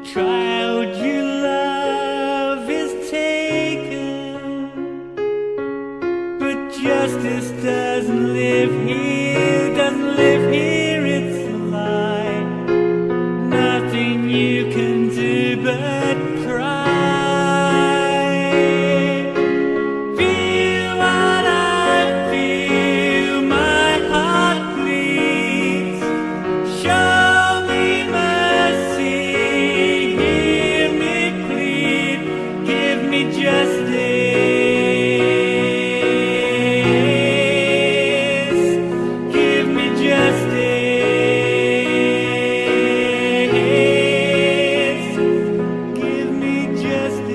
child you love is taken, but justice doesn't live here, it's a lie. Nothing you can do but cry. Feel what I feel, my heart bleeds. Show me mercy, hear me plead, give me justice, give me justice, give me justice.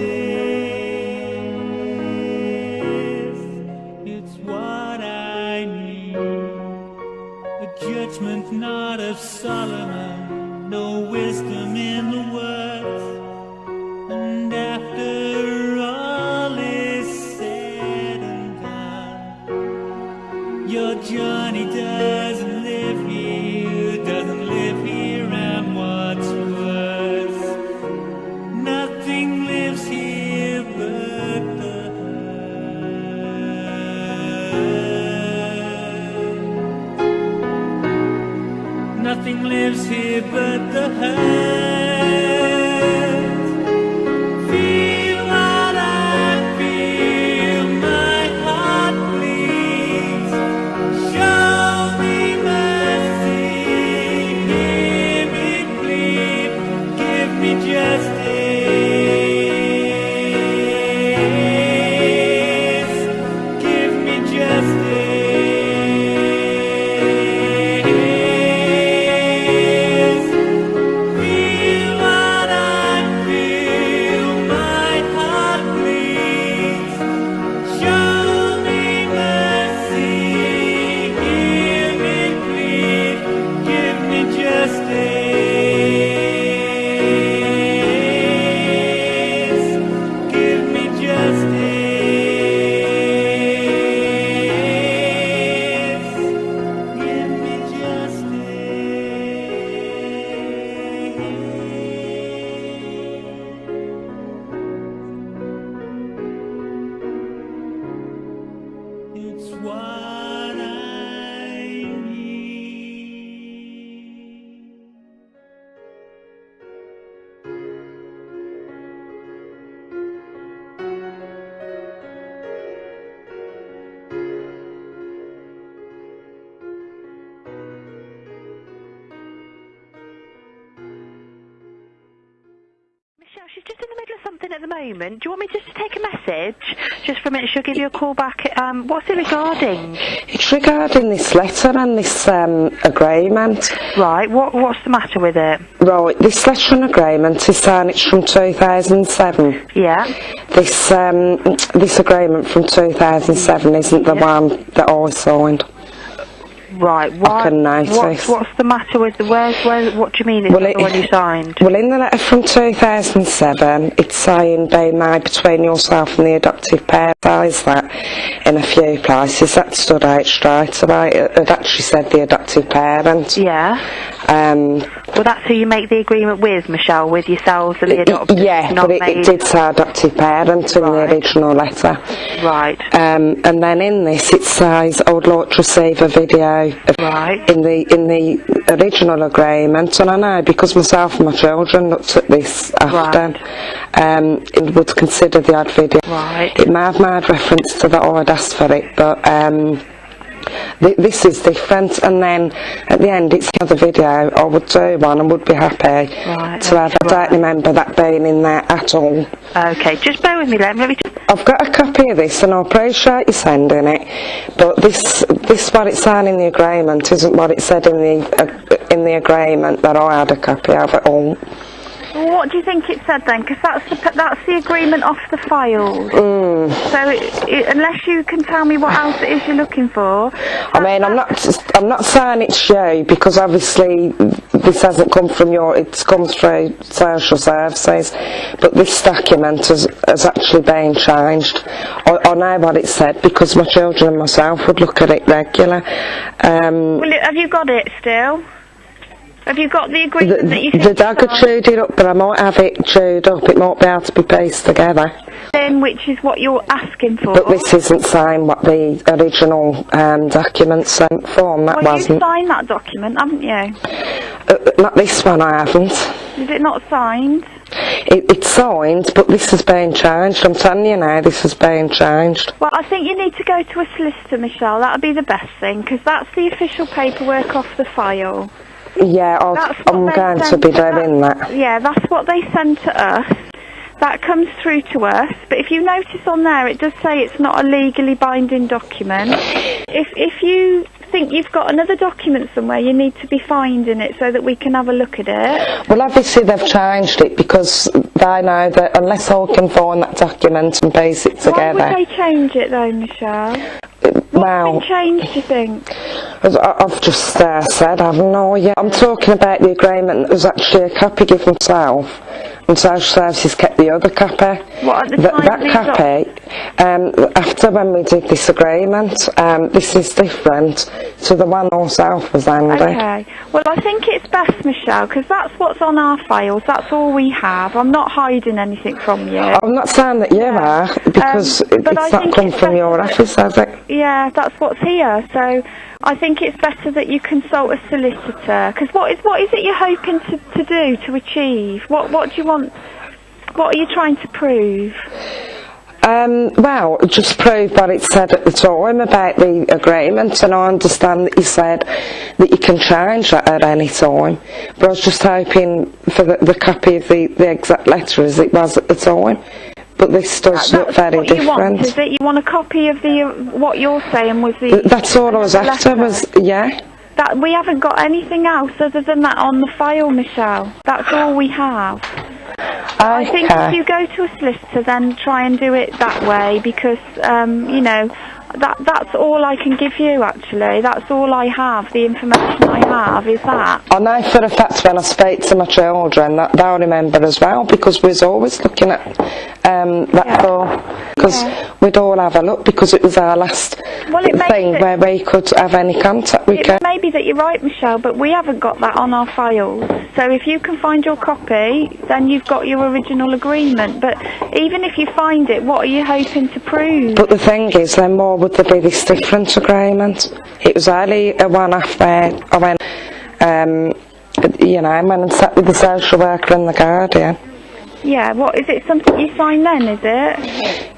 It's what I need. A judgment not of Solomon, no wisdom in the words. And after all is said and done, your Johnny doesn't live here, and what's worse, nothing lives here but the hurt. Nothing lives here but the hurt. Feel what I feel, my heart bleeds. Show me mercy, hear me plead, give me justice, give me justice. Feel what I feel, my heart bleeds. Show me mercy, hear me plead, give me justice, give me justice, give me justice. It's what I need. Michelle, she's just in the middle of something at the moment. Do you want me just to take a message? Just for a minute, she'll give you a call back. What's it regarding? It's regarding this letter and this agreement. Right, what's the matter with it? Right, this letter and agreement is signed, it's from 2007. Yeah. This agreement from 2007 isn't the one that I signed. Right, I can notice. what's the matter with the, what do you mean it's Well, not the one you signed? Well, in the letter from 2007, it's saying being made between yourself and the adoptive parent. Says that in a few places. That stood out straight away. It actually said the adoptive parent. Yeah. Well, that's who you make the agreement with, Michelle, with yourselves and the adopted. Yeah, but it did say adoptive parent in the original letter. Right. And then in this it says I would like to receive a video of in the original agreement, and I know because myself and my children looked at this after, it would consider the odd video. Right. It may have made reference to that or I'd asked for it, but this is different. And then at the end it's another video. I would do one and would be happy to have. I don't remember that being in there at all. Okay, just bear with me then. Let me just... I've got a copy of this and I appreciate you sending it, but this what it's saying in the agreement isn't what it said in the agreement that I had a copy of at all. Well, what do you think it said then? Because that's the agreement off the files. So unless you can tell me what else it is you're looking for. I mean, I'm not saying it's you, because obviously this hasn't come from it's come through social services, but this document has actually been changed. I know what it said because my children and myself would look at it regular. Have you got it still? Have you got the agreement that you think The dagger chewed it up, but I might have it chewed up. It might be able to be pieced together. then, which is what you're asking for? But this isn't signed what the original document sent form, that well, wasn't. you signed that document, haven't you? Not this one, I haven't. Is it not signed? It's signed, but this has been changed. I'm telling you now, this has been changed. Well, I think you need to go to a solicitor, Michelle. That would be the best thing, because that's the official paperwork off the file. Yeah, I'm going to be doing that. Yeah, that's what they send to us. That comes through to us, but if you notice on there, it does say it's not a legally binding document. If you think you've got another document somewhere, you need to be finding it so that we can have a look at it. Well, obviously they've changed it because they know that unless I can find that document and piece it together. Why would they change it though, Michelle? Well, What's been changed, do you think? I've just said, I have no idea. I'm talking about the agreement that was actually a copy given myself, and social services kept the other copy. What, at the time that copy, after when we did this agreement, this is different to the one ourselves was handed. Okay. Well, I think it's best, Michelle, because that's what's on our files. That's all we have. I'm not hiding anything from you. I'm not saying that you are, because it's not come from your office, has it? Yeah, that's what's here. So I think it's better that you consult a solicitor. Because what is it you're hoping to do, to achieve? What do you want? What are you trying to prove? Well, just prove what it said at the time about the agreement, and I understand that you said that you can change that at any time, but I was just hoping for the copy of the exact letter as it was at the time. But this does look very different. You want, is it? You want a copy of what you're saying was the... That's all I was after, yeah. That we haven't got anything else other than that on the file, Michelle. That's all we have. I think if you go to a solicitor, then try and do it that way, because, you know, that's all I can give you, actually. That's all I have. The information I have is that. I know for a fact when I speak to my children that they'll remember as well, because we was always looking at that file, because we'd all have a look, because it was our last thing where we could have any contact with her. It may be that you're right, Michelle, but we haven't got that on our files. So if you can find your copy, then you've got your original agreement. But even if you find it, what are you hoping to prove? But the thing is, then more would there be this different agreement? It was only a one-off where I went, you know, I went and sat with the social worker and the guardian. Yeah, what, is it something you signed then, is it?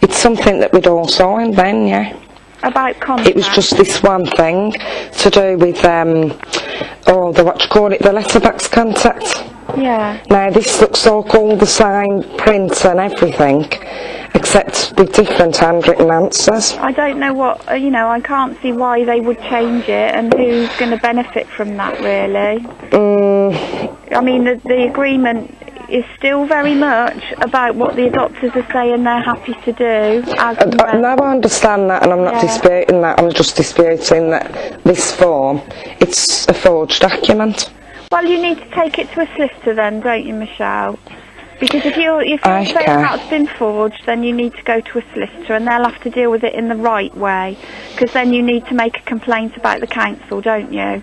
It's something that we'd all signed then, yeah. About contract? It was just this one thing to do with, the letterbox contact. Yeah. Now this looks all the same print and everything, except with different handwritten answers. I don't know what, you know, I can't see why they would change it, and who's going to benefit from that, really. I mean, the agreement is still very much about what the adopters are saying they're happy to do. No, I understand that, and I'm not disputing that. I'm just disputing that this form, it's a forged document. Well, you need to take it to a solicitor then, don't you, Michelle? Because if you're saying that's been forged, then you need to go to a solicitor, and they'll have to deal with it in the right way. Because then you need to make a complaint about the council, don't you?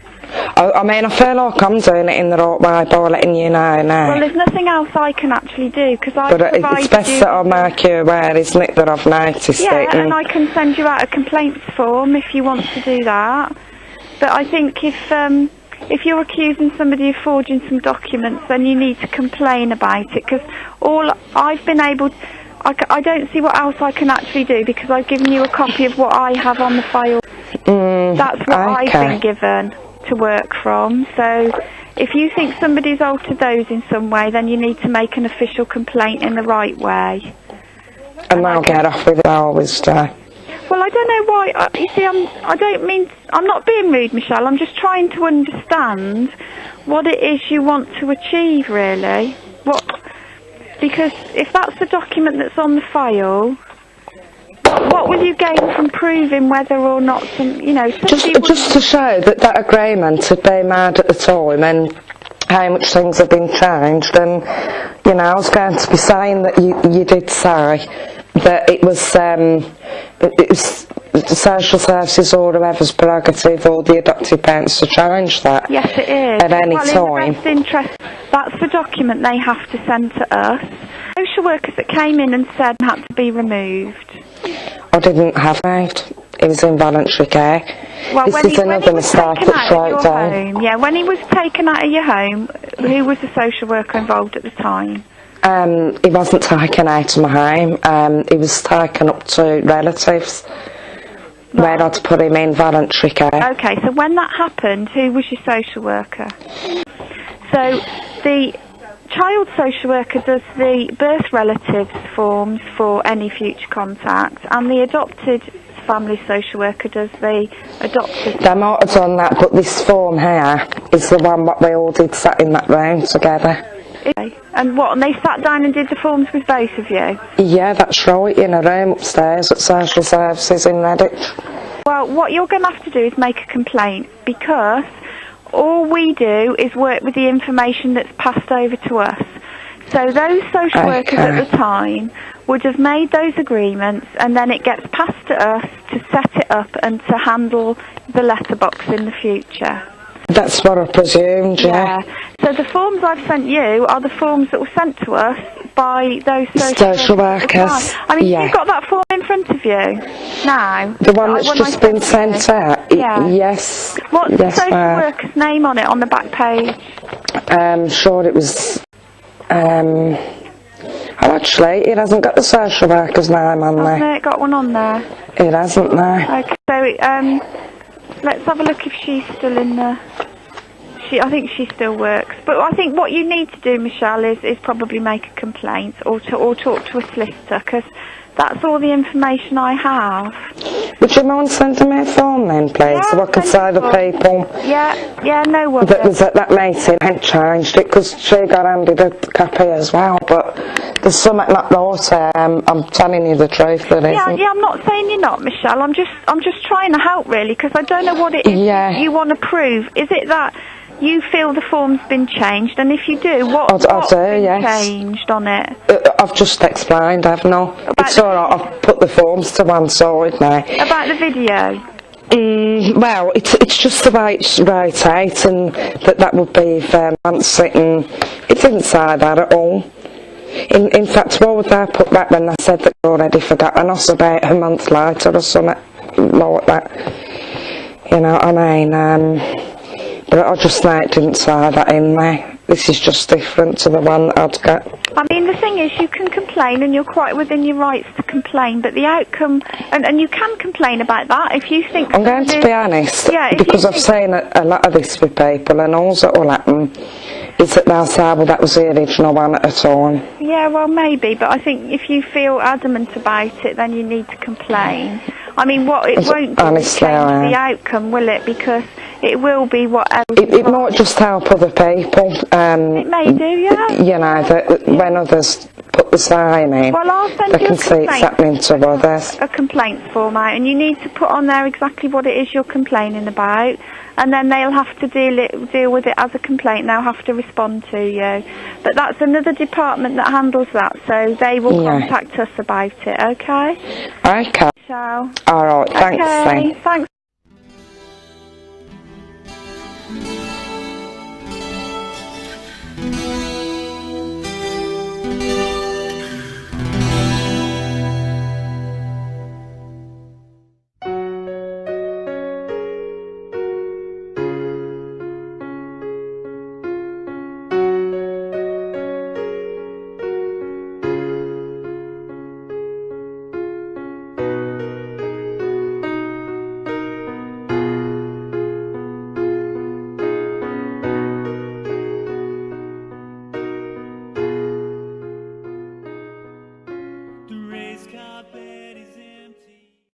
I mean, I feel like I'm doing it in the right way by letting you know now. Well, there's nothing else I can actually do, because But it's best that I make you aware, isn't it, that I've noticed it. Yeah, and I can send you out a complaints form if you want to do that. But I think if you're accusing somebody of forging some documents, then you need to complain about it, because all I've been able to, I don't see what else I can actually do, because I've given you a copy of what I have on the file. That's what I've been given to work from. So if you think somebody's altered those in some way, then you need to make an official complaint in the right way. And I'll get off with it, I always do. Well, I don't know why. You see, I'm not being rude, Michelle. I'm just trying to understand what it is you want to achieve, really. Because if that's the document that's on the file, what will you gain from proving whether or not just to show that agreement had been made at the time and how much things have been changed, and you know, I was going to be saying that you did say that it was the social services or whoever's prerogative or the adoptive parents to change that. Yes, it is. At any time. In the best interest, that's the document they have to send to us. Social workers that came in and said had to be removed. I didn't have it. It was involuntary care. Well, this is another mistake that's right down. Home, yeah, when he was taken out of your home, who was the social worker involved at the time? He wasn't taken out of my home. He was taken up to relatives. Where I'd put him in voluntary care. Okay, so when that happened, who was your social worker? So the child social worker does the birth relatives forms for any future contact, and the adopted family social worker does the adopted. They might have done that, but this form here is the one that we all did sat in that room together. Okay. And what, and they sat down and did the forms with both of you? Yeah, that's right, in a room upstairs at Social Services in Redditch. Well, what you're going to have to do is make a complaint, because all we do is work with the information that's passed over to us. So those social workers at the time would have made those agreements, and then it gets passed to us to set it up and to handle the letterbox in the future. That's what I presumed, yeah. So the forms I've sent you are the forms that were sent to us by those social workers. I mean, you've got that form in front of you now. The one that's just been sent out? Yeah. Yes. What's the social worker's name on it, on the back page? Sure, it was... actually, it hasn't got the social worker's name on there. Hasn't it got one on there? It hasn't, no. Okay, so let's have a look if she's still in the... I think she still works. But I think what you need to do, Michelle, is probably make a complaint or talk to a solicitor, because that's all the information I have. Would you mind sending me a form then, please, so I can say the people yeah, no worries. that was at that meeting and changed it, because she got handed a copy as well, but there's something not right. I'm telling you the truth, there isn't. Yeah, I'm not saying you're not, Michelle. I'm just trying to help, really, because I don't know what it is you want to prove. Is it that you feel the form's been changed, and if you do, what's been changed on it? I've just explained, haven't I? It's alright, I've put the forms to one side now. About the video? Well, it's just the way it's rotate, and that would be if I'm sitting. It didn't say that at all. In fact, why would they put that when they said that they already forgotten us about a month later or something like that? You know what I mean? But I just know it didn't say that in there. This is just different to the one I'd got. I mean, the thing is, you can complain, and you're quite within your rights to complain, but the outcome, and you can complain about that if you think... I'm going to be honest, because I've seen a lot of this with people, and all that will happen is that they'll say, well, that was the original one at a time. Yeah, well, maybe, but I think if you feel adamant about it, then you need to complain. I mean, what it won't do is change the outcome, will it? Because it will be whatever. It might just help other people. It may do, yeah. You know, that when others put the same in, well, I'll send they can see it's happening to others. A complaint form out, and you need to put on there exactly what it is you're complaining about, and then they'll have to deal with it as a complaint. They'll have to respond to you. But that's another department that handles that, so they will contact us about it, okay? Okay. So, alright, thanks. Okay, thanks.